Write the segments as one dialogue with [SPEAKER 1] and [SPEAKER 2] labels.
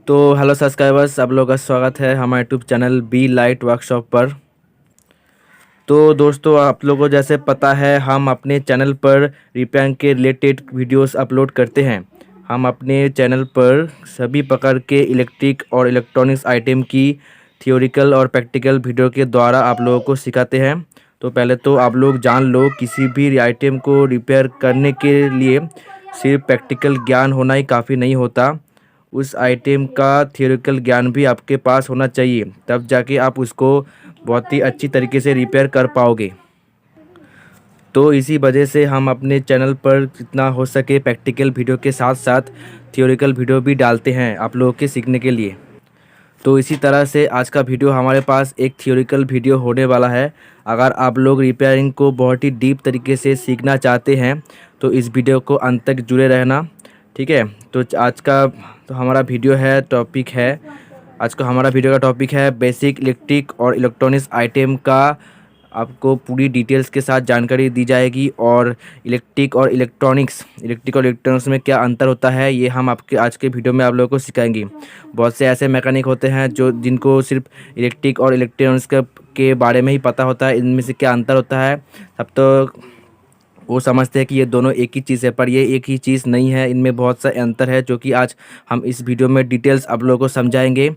[SPEAKER 1] तो hello subscribers, आप लोगों का स्वागत है हमारे YouTube channel B light workshop पर। तो दोस्तों, आप लोगों को जैसे पता है, हम अपने चैनल पर रिपेयरिंग के रिलेटेड वीडियोस अपलोड करते हैं। हम अपने चैनल पर सभी प्रकार के इलेक्ट्रिक और इलेक्ट्रॉनिक्स आइटम की थियोरिकल और प्रैक्टिकल वीडियो के द्वारा आप लोगों को सिखाते हैं। तो पहले तो आप लोग जान लो, किसी भी आइटम को रिपेयर करने के लिए सिर्फ प्रैक्टिकल ज्ञान होना ही काफ़ी नहीं होता। उस आइटम का थियोरिकल ज्ञान भी आपके पास होना चाहिए, तब जाके आप उसको बहुत ही अच्छी तरीके से रिपेयर कर पाओगे। तो इसी वजह से हम अपने चैनल पर जितना हो सके प्रैक्टिकल वीडियो के साथ साथ थियोरिकल वीडियो भी डालते हैं आप लोगों के सीखने के लिए। तो इसी तरह से आज का वीडियो हमारे पास एक थियोरिकल वीडियो होने वाला है। अगर आप लोग रिपेयरिंग को बहुत ही डीप तरीके से सीखना चाहते हैं तो इस वीडियो को अंत तक जुड़े रहना, ठीक है। तो आज का हमारा वीडियो है, टॉपिक है, आज का हमारा वीडियो का टॉपिक है बेसिक इलेक्ट्रिक और इलेक्ट्रॉनिक्स आइटम का। आपको पूरी डिटेल्स के साथ जानकारी दी जाएगी और इलेक्ट्रिक और इलेक्ट्रॉनिक्स में क्या अंतर होता है, ये हम आपके आज के वीडियो में आप लोगों को सिखाएंगे। बहुत से ऐसे मैकेनिक होते हैं जिनको सिर्फ इलेक्ट्रिक और इलेक्ट्रॉनिक्स के बारे में ही पता होता है, इनमें से क्या अंतर होता है। तब तो वो समझते हैं कि ये दोनों एक ही चीज़ है, पर ये एक ही चीज़ नहीं है, इनमें बहुत सा अंतर है जो कि आज हम इस वीडियो में डिटेल्स आप लोगों को समझाएंगे।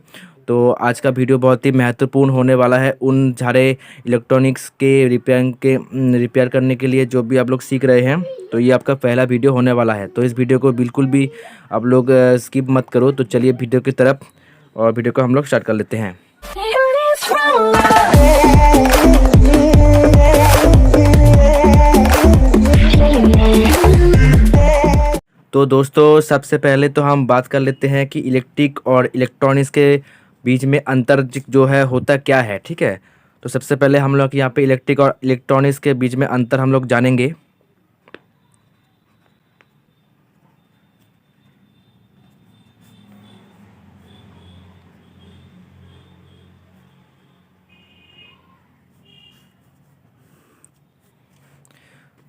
[SPEAKER 1] तो आज का वीडियो बहुत ही महत्वपूर्ण होने वाला है उन सारे इलेक्ट्रॉनिक्स के रिपेयर करने के लिए जो भी आप लोग सीख रहे हैं। तो ये आपका पहला वीडियो होने वाला है, तो इस वीडियो को बिल्कुल भी आप लोग स्किप मत करो। तो चलिए वीडियो की तरफ, और वीडियो को हम लोग स्टार्ट कर लेते हैं। तो दोस्तों, सबसे पहले तो हम बात कर लेते हैं कि इलेक्ट्रिक और इलेक्ट्रॉनिक्स के बीच में अंतर जो है होता क्या है, ठीक है। तो सबसे पहले हम लोग यहाँ पे इलेक्ट्रिक और इलेक्ट्रॉनिक्स के बीच में अंतर हम लोग जानेंगे।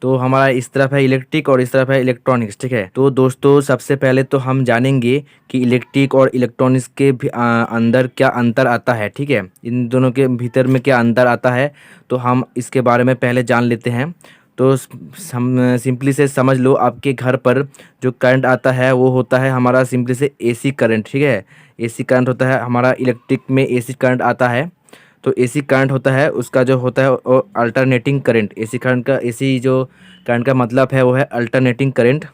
[SPEAKER 1] तो हमारा इस तरफ है इलेक्ट्रिक और इस तरफ है इलेक्ट्रॉनिक्स, ठीक है। तो दोस्तों, सबसे पहले तो हम जानेंगे कि इलेक्ट्रिक और इलेक्ट्रॉनिक्स के अंदर क्या अंतर आता है, ठीक है। इन दोनों के भीतर में क्या अंतर आता है, तो हम इसके बारे में पहले जान लेते हैं। तो सिंपली से समझ लो, आपके घर पर जो करंट आता है वो होता है हमारा सिंपली से एसी करंट, ठीक है। एसी करंट होता है हमारा, इलेक्ट्रिक में एसी करंट आता है। तो एसी करंट होता है, उसका जो होता है वो अल्टरनेटिंग करंट। एसी जो करंट का मतलब है वो है अल्टरनेटिंग करंट।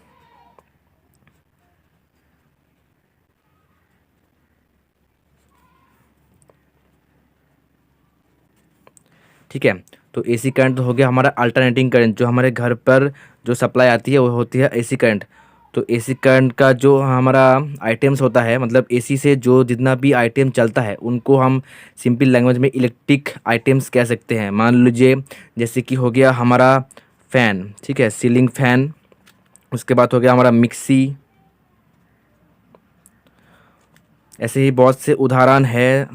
[SPEAKER 1] ठीक है। तो एसी करंट तो हो गया हमारा अल्टरनेटिंग करंट, जो हमारे घर पर जो सप्लाई आती है वो होती है एसी करंट। तो एसी करंट का जो हमारा आइटम्स होता है, मतलब एसी से जो जितना भी आइटम चलता है उनको हम सिंपल लैंग्वेज में इलेक्ट्रिक आइटम्स कह सकते हैं। मान लीजिए जैसे कि हो गया हमारा फ़ैन, ठीक है, सीलिंग फ़ैन। उसके बाद हो गया हमारा मिक्सी। ऐसे ही बहुत से उदाहरण है,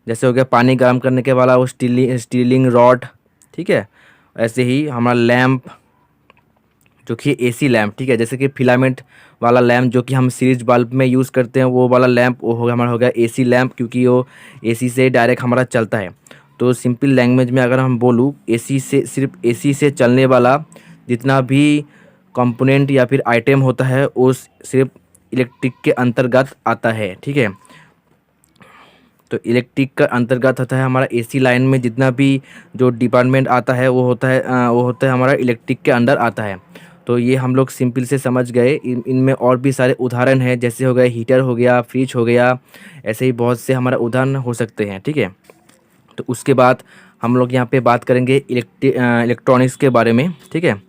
[SPEAKER 1] जैसे हो गया पानी गर्म करने के वाला वो स्टीलिंग रॉड, ठीक है। ऐसे ही हमारा लैंप जो कि एसी लैंप, ठीक है, जैसे कि फिलामेंट वाला लैंप जो कि हम सीरीज बल्ब में यूज़ करते हैं, वो वाला लैंप वो हमारा हो गया एसी लैंप, क्योंकि वो एसी से डायरेक्ट हमारा चलता है। तो सिंपल लैंग्वेज में अगर हम बोलूँ, एसी से सिर्फ एसी से चलने वाला जितना भी कंपोनेंट या फिर आइटम होता है वो सिर्फ इलेक्ट्रिक के अंतर्गत आता है, ठीक है। तो इलेक्ट्रिक का अंतर्गत होता है हमारा एसी लाइन में जितना भी जो डिपार्टमेंट आता है वो होता है हमारा इलेक्ट्रिक के अंडर आता है। तो ये हम लोग सिंपल से समझ गए। इनमें और भी सारे उदाहरण हैं, जैसे हो गए हीटर हो गया, फ्रिज हो गया, ऐसे ही बहुत से हमारा उदाहरण हो सकते हैं, ठीक है। तो उसके बाद हम लोग यहाँ पे बात करेंगे इलेक्ट्रॉनिक्स के बारे में, ठीक है।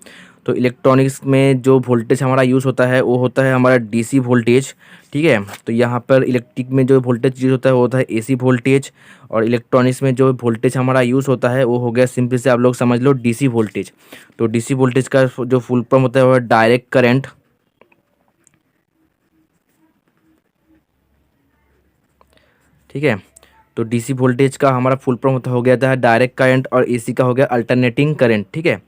[SPEAKER 1] तो इलेक्ट्रॉनिक्स में जो वोल्टेज हमारा यूज़ होता है वो होता है हमारा डीसी वोल्टेज, ठीक है। तो यहाँ पर इलेक्ट्रिक में जो वोल्टेज यूज़ होता है वो होता है एसी वोल्टेज, और इलेक्ट्रॉनिक्स में जो वोल्टेज हमारा यूज़ होता है वो हो गया सिंपल से आप लोग समझ लो डीसी वोल्टेज। तो डीसी वोल्टेज का जो फुल फॉर्म होता है वो है डायरेक्ट करंट, ठीक है। तो डीसी वोल्टेज का हमारा फुल फॉर्म होता हो गया था डायरेक्ट करंट, और एसी का हो गया अल्टरनेटिंग करंट, ठीक है।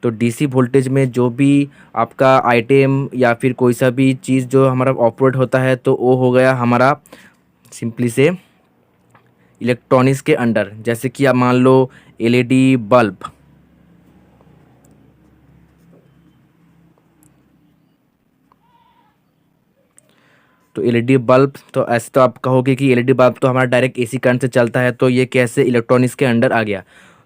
[SPEAKER 1] तो डीसी वोल्टेज में जो भी आपका आइटम या फिर कोई सा भी चीज़ जो हमारा ऑपरेट होता है तो वो हो गया हमारा सिंपली से इलेक्ट्रॉनिक्स के अंडर, जैसे कि आप मान लो एलईडी बल्ब। तो एलईडी बल्ब, तो ऐसे तो आप कहोगे कि एलईडी बल्ब तो हमारा डायरेक्ट एसी करंट से चलता है, तो ये कैसे इलेक्ट्रॉनिक्स के अंडर आ गया।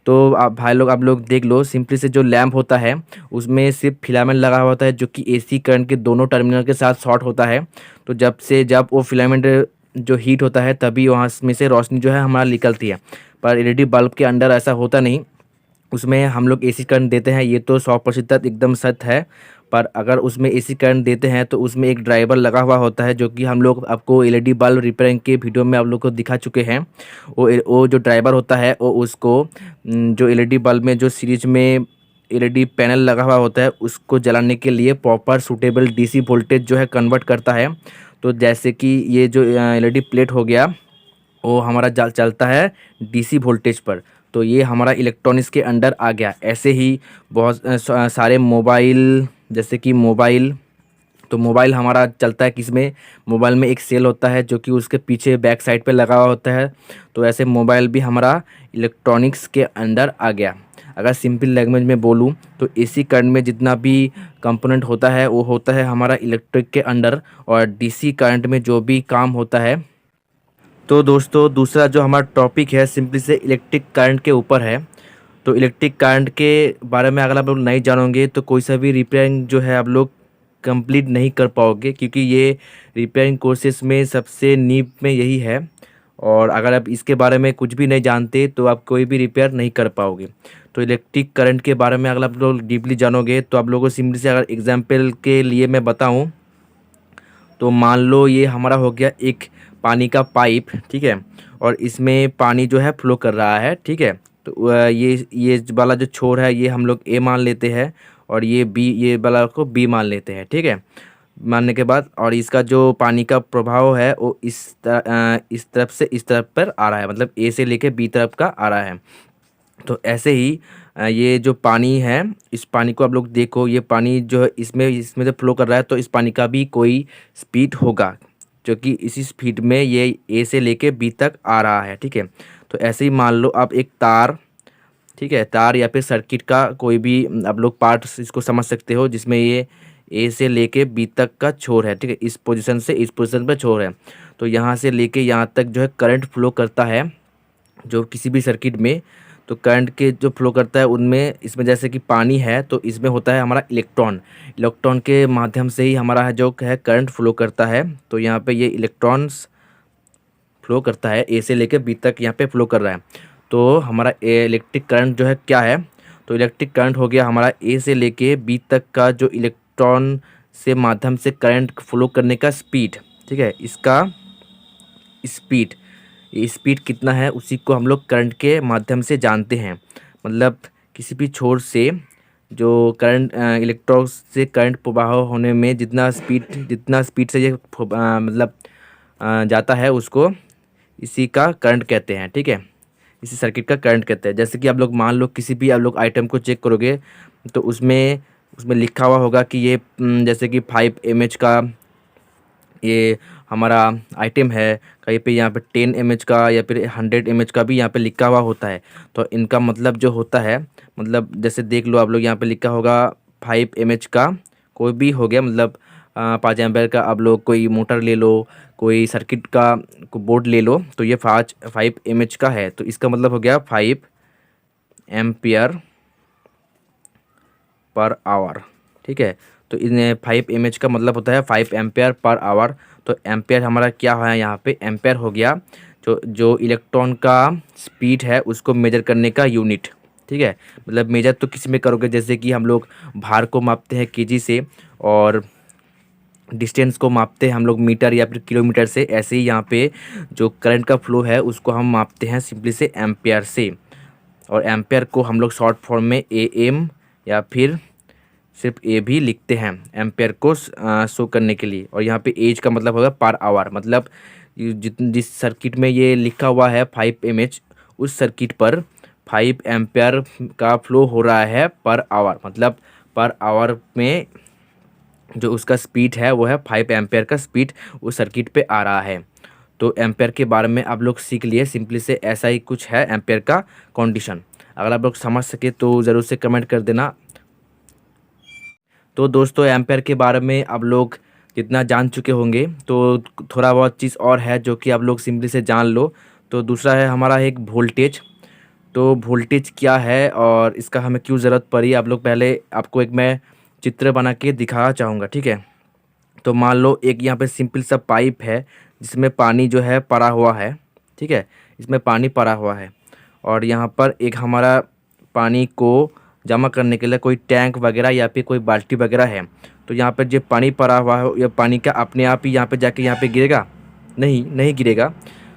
[SPEAKER 1] तो आप भाई लोग, आप लोग देख लो, सिंपली से जो लैंप होता है उसमें सिर्फ फिलामेंट लगा हुआ होता है, जो कि एसी करंट के दोनों टर्मिनल के साथ शॉर्ट होता है। तो जब वो फिलामेंट जो हीट होता है तभी वहाँ में से रोशनी जो है हमारा निकलती है। पर एलईडी बल्ब के अंदर ऐसा होता नहीं, उसमें हम लोग एसी करंट देते हैं, ये तो 100% एकदम सत्य है। पर अगर उसमें एसी करंट देते हैं तो उसमें एक ड्राइवर लगा हुआ होता है, जो कि हम लोग आपको एलईडी बल्ब रिपेयरिंग के वीडियो में आप लोग को दिखा चुके हैं। वो जो ड्राइवर होता है वो उसको जो एलईडी बल्ब में जो सीरीज में एलईडी पैनल लगा हुआ होता है उसको जलाने के लिए प्रॉपर सूटेबल डीसी वोल्टेज जो है कन्वर्ट करता है। तो जैसे कि ये जो एलईडी प्लेट हो गया, वो हमारा चलता है डीसी वोल्टेज पर। तो ये हमारा इलेक्ट्रॉनिक्स के अंडर आ गया। ऐसे ही बहुत सारे मोबाइल, जैसे कि मोबाइल, तो मोबाइल हमारा चलता है किस में, मोबाइल में एक सेल होता है जो कि उसके पीछे बैक साइड पे लगा हुआ होता है। तो ऐसे मोबाइल भी हमारा इलेक्ट्रॉनिक्स के अंडर आ गया। अगर सिंपल लैंग्वेज में बोलूँ तो एसी करंट में जितना भी कंपोनेंट होता है वो होता है हमारा इलेक्ट्रिक के अंडर, और डीसी करंट में जो भी काम होता है। तो दोस्तों दूसरा जो हमारा टॉपिक है सिंपली से इलेक्ट्रिक करंट के ऊपर है। तो इलेक्ट्रिक करंट के बारे में अगर आप लोग नहीं जानोगे तो कोई सा भी रिपेयरिंग जो है आप लोग कंप्लीट नहीं कर पाओगे, क्योंकि ये रिपेयरिंग कोर्सेज में सबसे नींव में यही है। और अगर आप इसके बारे में कुछ भी नहीं जानते तो आप कोई भी रिपेयर नहीं कर पाओगे। तो इलेक्ट्रिक करंट के बारे में अगर आप लोग डीपली जानोगे तो आप लोगों को सिंपली से अगर एग्जाम्पल के लिए मैं बताऊँ, तो मान लो ये हमारा हो गया एक पानी का पाइप, ठीक है, और इसमें पानी जो है फ्लो कर रहा है, ठीक है। तो ये वाला जो छोर है ये हम लोग ए मान लेते हैं, और ये बी, ये वाला को बी मान लेते हैं, ठीक है। मानने के बाद, और इसका जो पानी का प्रभाव है वो इस तरफ से इस तरफ पर आ रहा है, मतलब ए से लेके बी तरफ का आ रहा है। तो ऐसे ही ये जो पानी है, इस पानी को आप लोग देखो, ये पानी जो है इसमें से फ्लो कर रहा है, तो इस पानी का भी कोई स्पीड होगा, जो कि इसी स्पीड में ये ए से लेके बी तक आ रहा है, ठीक है। तो ऐसे ही मान लो आप एक तार, ठीक है, तार या फिर सर्किट का कोई भी आप लोग पार्ट्स इसको समझ सकते हो, जिसमें ये ए से लेके बी तक का छोर है, ठीक है, इस पोजीशन से इस पोजीशन पर छोर है। तो यहाँ से लेके यहाँ तक जो है करंट फ्लो करता है, जो किसी भी सर्किट में। तो करंट के जो फ्लो करता है उनमें, इसमें जैसे कि पानी है तो इसमें होता है हमारा इलेक्ट्रॉन, इलेक्ट्रॉन के माध्यम से ही हमारा है जो है करंट फ्लो करता है। तो यहाँ पे ये इलेक्ट्रॉन्स फ्लो करता है, ए से लेकर बी तक यहाँ पे फ्लो कर रहा है। तो हमारा इलेक्ट्रिक करंट जो है क्या है, तो इलेक्ट्रिक करंट हो गया हमारा ए से लेके बी तक का जो इलेक्ट्रॉन से माध्यम से करंट फ्लो करने का स्पीड, ठीक है, इसका स्पीड, ये स्पीड कितना है उसी को हम लोग करंट के माध्यम से जानते हैं। मतलब किसी भी छोर से जो करंट इलेक्ट्रॉन से करंट प्रवाह होने में जितना स्पीड से ये मतलब जाता है, उसको इसी का करंट कहते हैं, ठीक है, इसी सर्किट का करंट कहते हैं। जैसे कि आप लोग मान लो किसी भी आप लोग आइटम को चेक करोगे तो उसमें उसमें लिखा हुआ होगा कि ये जैसे कि 5 mAh का ये हमारा आइटम है, कहीं पे यहाँ पे 10 mAh का या फिर 100 mAh का भी यहाँ पे लिखा हुआ होता है। तो इनका मतलब जो होता है, मतलब जैसे देख लो आप लोग, यहाँ पे लिखा होगा 5 mAh का, कोई भी हो गया, मतलब 5 एम्पेयर का आप लोग कोई मोटर ले लो, कोई सर्किट का बोर्ड ले लो, तो ये 5 mAh का है, तो इसका मतलब हो गया 5 एम्पियर पर आवर, ठीक है। तो इन 5 mAh का मतलब होता है 5 एम्पियर पर आवर। तो एम्पियर हमारा क्या है, यहाँ पे एम्पियर हो गया जो जो इलेक्ट्रॉन का स्पीड है उसको मेजर करने का यूनिट, ठीक है। मतलब मेजर तो किसी में करोगे, जैसे कि हम लोग भार को मापते हैं केजी से, और डिस्टेंस को मापते हैं हम लोग मीटर या फिर किलोमीटर से। ऐसे ही यहाँ पे जो करंट का फ्लो है उसको हम मापते हैं सिंपली से एम्पियर से, और एम्पियर को हम लोग शॉर्ट फॉर्म में AM या फिर सिर्फ ए भी लिखते हैं एम्पेयर को शो करने के लिए। और यहाँ पे एज का मतलब होगा पर आवर, मतलब जिस सर्किट में ये लिखा हुआ है 5 mAh, उस सर्किट पर 5 एम्पेयर का फ्लो हो रहा है पर आवर, मतलब पर आवर में जो उसका स्पीड है वो है 5 एम्पेयर का स्पीड उस सर्किट पे आ रहा है। तो एम्पेयर के बारे में आप लोग सीख लिए, सिंपली से ऐसा ही कुछ है एम्पेयर का कंडीशन। अगर आप लोग समझ सके तो ज़रूर से कमेंट कर देना। तो दोस्तों एम्पेयर के बारे में आप लोग जितना जान चुके होंगे, तो थोड़ा बहुत चीज़ और है जो कि आप लोग सिंपली से जान लो। तो दूसरा है हमारा एक वोल्टेज। तो वोल्टेज क्या है और इसका हमें क्यों ज़रूरत पड़ी, आप लोग पहले आपको एक मैं चित्र बना के दिखाना चाहूँगा, ठीक है। तो मान लो एक यहाँ पे सिंपल सा पाइप है जिसमें पानी जो है पड़ा हुआ है, ठीक है, इसमें पानी पड़ा हुआ है। और यहाँ पर एक हमारा पानी को जमा करने के लिए कोई टैंक वगैरह या फिर कोई बाल्टी वगैरह है। तो यहाँ पर जो पानी पड़ा हुआ है, ये पानी का अपने आप ही यहाँ पे जाके यहाँ पे गिरेगा? नहीं, नहीं गिरेगा।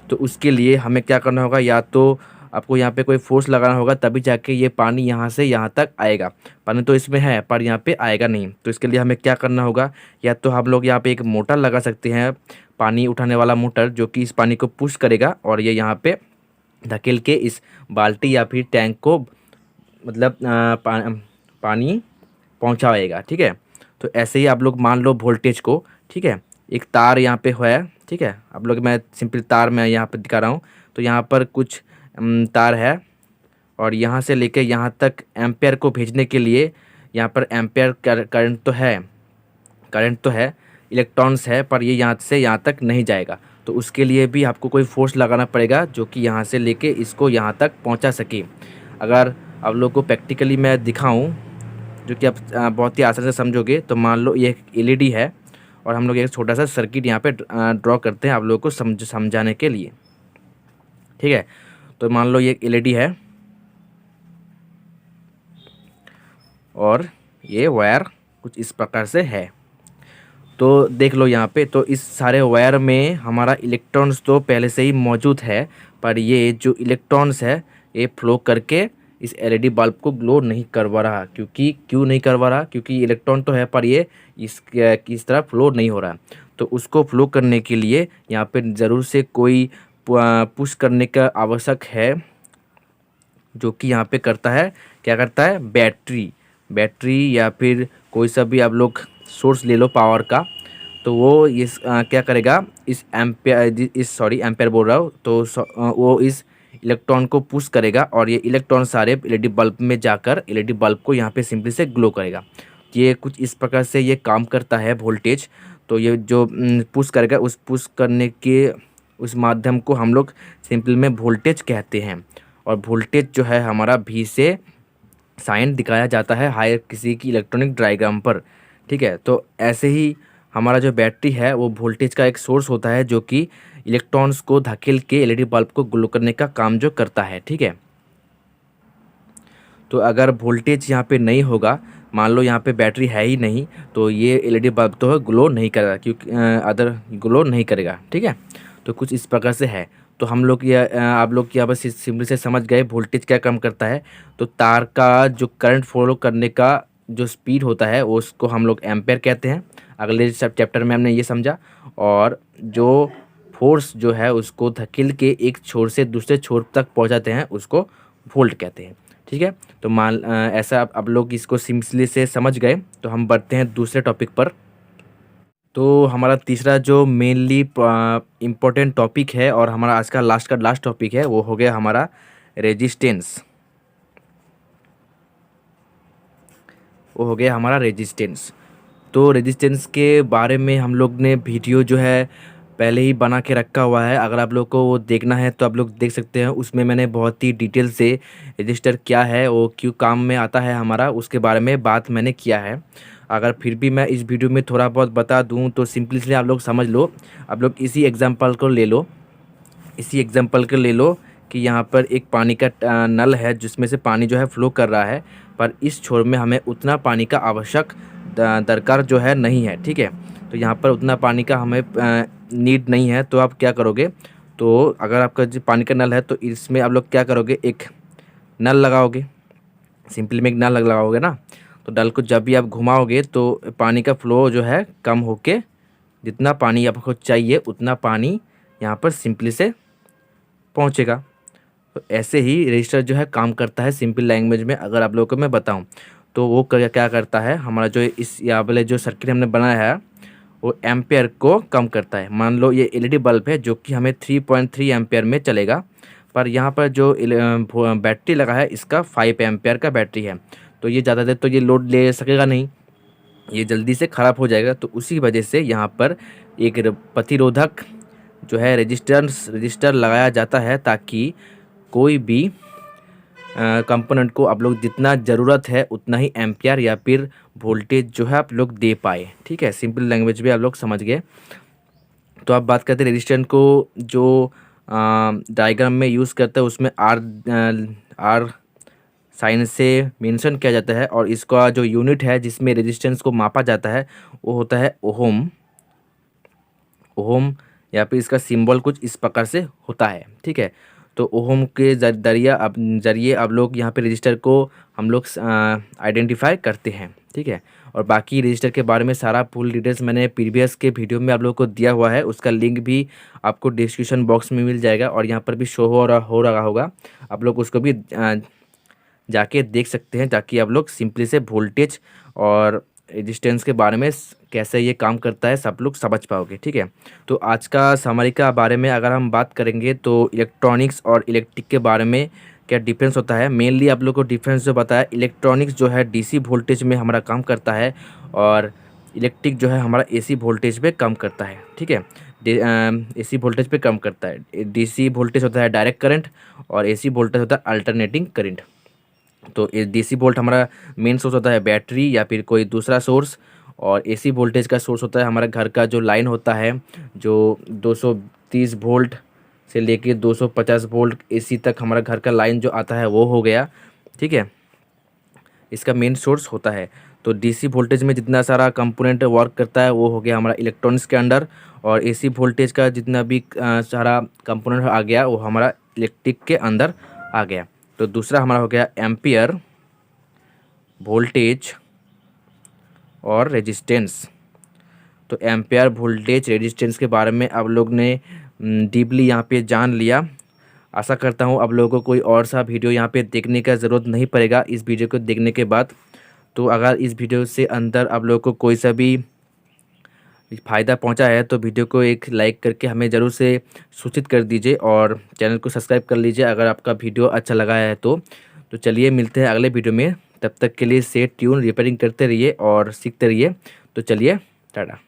[SPEAKER 1] तो उसके लिए हमें क्या करना होगा, या तो आपको यहाँ पे कोई फोर्स लगाना होगा, तभी जाके ये पानी यहाँ से यहाँ तक आएगा। पानी तो इसमें है पर यहाँ पे आएगा नहीं। तो इसके लिए हमें क्या करना होगा, या तो हम लोग यहाँ पे एक मोटर लगा सकते हैं, पानी उठाने वाला मोटर, जो कि इस पानी को पुश करेगा और ये यहाँ पे धकेल के इस बाल्टी या फिर टैंक को मतलब पानी पहुँचाएगा, ठीक है। तो ऐसे ही आप लोग मान लो वोल्टेज को, ठीक है, एक तार यहाँ पे है, ठीक है। आप लोग मैं सिंपल तार मैं यहाँ पे दिखा रहा हूँ। तो यहाँ पर कुछ तार है और यहाँ से लेके यहाँ तक एम्पेयर को भेजने के लिए यहाँ पर एम्पेयर करंट तो है, इलेक्ट्रॉन्स है, पर ये यहाँ से यहाँ तक नहीं जाएगा। तो उसके लिए भी आपको कोई फोर्स लगाना पड़ेगा जो कि यहाँ से लेके इसको यहाँ तक पहुँचा सके। अगर आप लोग को प्रैक्टिकली मैं दिखाऊं जो कि आप बहुत ही आसानी से समझोगे, तो मान लो ये एक एलईडी है और हम लोग एक छोटा सा सर्किट यहाँ पे ड्रॉ करते हैं आप लोगों को समझाने के लिए, ठीक है। तो मान लो ये एक एलईडी है और ये वायर कुछ इस प्रकार से है। तो देख लो यहाँ पे, तो इस सारे वायर में हमारा इलेक्ट्रॉन्स तो पहले से ही मौजूद है, पर ये जो इलेक्ट्रॉन्स है ये फ्लो करके इस एलईडी बल्ब को ग्लो नहीं करवा रहा। क्यों नहीं करवा रहा? क्योंकि इलेक्ट्रॉन तो है पर ये इस तरह फ्लो नहीं हो रहा। तो उसको फ्लो करने के लिए यहाँ पे ज़रूर से कोई पुश करने का आवश्यक है, जो कि यहाँ पे करता है, क्या करता है, बैटरी या फिर कोई सा भी आप लोग सोर्स ले लो पावर का। तो वो क्या करेगा, एम्पेयर बोल रहा हूँ, तो वो इस इलेक्ट्रॉन को पुश करेगा और ये इलेक्ट्रॉन सारे एलईडी बल्ब में जाकर एलईडी बल्ब को यहाँ पे सिंपली से ग्लो करेगा। ये कुछ इस प्रकार से ये काम करता है वोल्टेज। तो ये जो पुश करेगा, उस पुश करने के उस माध्यम को हम लोग सिंपल में वोल्टेज कहते हैं। और वोल्टेज जो है हमारा V से साइन दिखाया जाता है हायर किसी की इलेक्ट्रॉनिक डायग्राम पर, ठीक है। तो ऐसे ही हमारा जो बैटरी है वो वोल्टेज का एक सोर्स होता है, जो कि इलेक्ट्रॉन्स को धकेल के एलईडी बल्ब को ग्लो करने का काम जो करता है, ठीक है। तो अगर वोल्टेज यहाँ पे नहीं होगा, मान लो यहाँ पे बैटरी है ही नहीं, तो ये एलईडी बल्ब तो ग्लो नहीं करेगा, क्योंकि अदर ग्लो नहीं करेगा, ठीक है। तो कुछ इस प्रकार से है। तो हम लोग ये आप लोग यहाँ पर सिंपली से समझ गए वोल्टेज क्या काम करता है। तो तार का जो करंट फॉलो करने का जो स्पीड होता है वो उसको हम लोग एम्पेयर कहते हैं। अगले सब चैप्टर में हमने ये समझा। और जो फोर्स जो है उसको धकेल के एक छोर से दूसरे छोर तक पहुंचाते हैं उसको वोल्ट कहते हैं, ठीक है। तो ऐसा आप लोग इसको सिंपली से समझ गए। तो हम बढ़ते हैं दूसरे टॉपिक पर। तो हमारा तीसरा जो मेनली इम्पोर्टेंट टॉपिक है और हमारा आज का लास्ट टॉपिक है, वो हो गया हमारा रेजिस्टेंस। वो हो गया हमारा रेजिस्टेंस। तो रेजिस्टेंस के बारे में हम लोग ने वीडियो जो है पहले ही बना के रखा हुआ है। अगर आप लोग को वो देखना है तो आप लोग देख सकते हैं। उसमें मैंने बहुत ही डिटेल से रजिस्टर क्या है, वो क्यों काम में आता है हमारा, उसके बारे में बात मैंने किया है। अगर फिर भी मैं इस वीडियो में थोड़ा बहुत बता दूं तो सिंपली से आप लोग समझ लो। आप लोग इसी एग्जांपल को ले लो कि यहाँ पर एक पानी का नल है जिसमें से पानी जो है फ्लो कर रहा है, पर इस छोर में हमें उतना पानी का आवश्यक दरकार जो है नहीं है, ठीक है। तो यहाँ पर उतना पानी का हमें नीड नहीं है। तो आप क्या करोगे, तो अगर आपका जो पानी का नल है तो इसमें आप लोग क्या करोगे, एक नल लगाओगे। सिंपली में एक नल लगाओगे ना, तो नल को जब भी आप घुमाओगे तो पानी का फ्लो जो है कम होके जितना पानी आपको चाहिए उतना पानी यहाँ पर सिंपली से पहुँचेगा। तो ऐसे ही रजिस्टर जो है काम करता है सिंपल लैंग्वेज में अगर आप लोगों को मैं बताऊँ। तो वो क्या करता है, हमारा जो इस यहाँ वाले जो सर्किट हमने बनाया है वो एम्पेयर को कम करता है। मान लो ये एलईडी बल्ब है जो कि हमें 3.3 एम्पेयर में चलेगा, पर यहाँ पर जो बैटरी लगा है इसका 5 एम्पेयर का बैटरी है, तो ये ज़्यादा देर तो ये लोड ले सकेगा नहीं, ये जल्दी से ख़राब हो जाएगा। तो उसी वजह से यहाँ पर एक प्रतिरोधक जो है रजिस्टर लगाया जाता है, ताकि कोई भी कंपोनेंट को आप लोग जितना ज़रूरत है उतना ही एम्पियर या फिर वोल्टेज जो है आप लोग दे पाए। ठीक है, सिंपल लैंग्वेज में आप लोग समझ गए। तो आप बात करते हैं रेजिस्टेंस को जो डायग्राम में यूज़ करते हैं, उसमें आर साइन से मेंशन किया जाता है, और इसका जो यूनिट है जिसमें रेजिस्टेंस को मापा जाता है वो होता है ओहम। ओहम या फिर इसका सिंबल कुछ इस प्रकार से होता है। ठीक है, तो ओहम के जरिए अब लोग यहाँ पे रजिस्टर को हम लोग आइडेंटिफाई करते हैं। ठीक है, और बाकी रजिस्टर के बारे में सारा फुल डिटेल्स मैंने प्रीवियस के वीडियो में आप लोगों को दिया हुआ है, उसका लिंक भी आपको डिस्क्रिप्शन बॉक्स में मिल जाएगा, और यहाँ पर भी शो हो रहा होगा, आप लोग उसको भी जाके देख सकते हैं, ताकि आप लोग सिंपली से वोल्टेज और रेजिस्टेंस के बारे में कैसे ये काम करता है सब लोग समझ पाओगे। ठीक है, तो आज का समरी का बारे में अगर हम बात करेंगे तो इलेक्ट्रॉनिक्स और इलेक्ट्रिक के बारे में क्या डिफरेंस होता है। मेनली आप लोग को डिफरेंस जो बताया, इलेक्ट्रॉनिक्स जो है डीसी वोल्टेज में हमारा काम करता है, और इलेक्ट्रिक जो है हमारा एसी वोल्टेज पे काम करता है। ठीक है, एसी वोल्टेज पे काम करता है। डीसी वोल्टेज होता है डायरेक्ट करंट, और एसी वोल्टेज होता है अल्टरनेटिंग करंट। तो डीसी वोल्ट हमारा मेन सोर्स होता है बैटरी या फिर कोई दूसरा सोर्स, और एसी वोल्टेज का सोर्स होता है हमारा घर का जो लाइन होता है, जो 230 वोल्ट से लेके 250 वोल्ट एसी तक हमारा घर का लाइन जो आता है वो हो गया। ठीक है, इसका मेन सोर्स होता है। तो डीसी वोल्टेज में जितना सारा कंपोनेंट वर्क करता है वो हो गया हमारा इलेक्ट्रॉनिक्स के अंडर, और एसी वोल्टेज का जितना भी सारा कंपोनेंट आ गया वो हमारा इलेक्ट्रिक के अंदर आ गया। तो दूसरा हमारा हो गया एम्पियर, वोल्टेज और रेजिस्टेंस। तो एम्पियर, वोल्टेज, रेजिस्टेंस के बारे में आप लोग ने डीपली यहाँ पे जान लिया। आशा करता हूँ आप लोगों को कोई और सा वीडियो यहाँ पे देखने का ज़रूरत नहीं पड़ेगा इस वीडियो को देखने के बाद। तो अगर इस वीडियो से अंदर आप लोगों को कोई सा भी फ़ायदा पहुंचा है तो वीडियो को एक लाइक करके हमें ज़रूर से सूचित कर दीजिए, और चैनल को सब्सक्राइब कर लीजिए अगर आपका वीडियो अच्छा लगा है तो चलिए मिलते हैं अगले वीडियो में। तब तक के लिए स्टे ट्यून, रिपेयरिंग करते रहिए और सीखते रहिए। तो चलिए टाटा।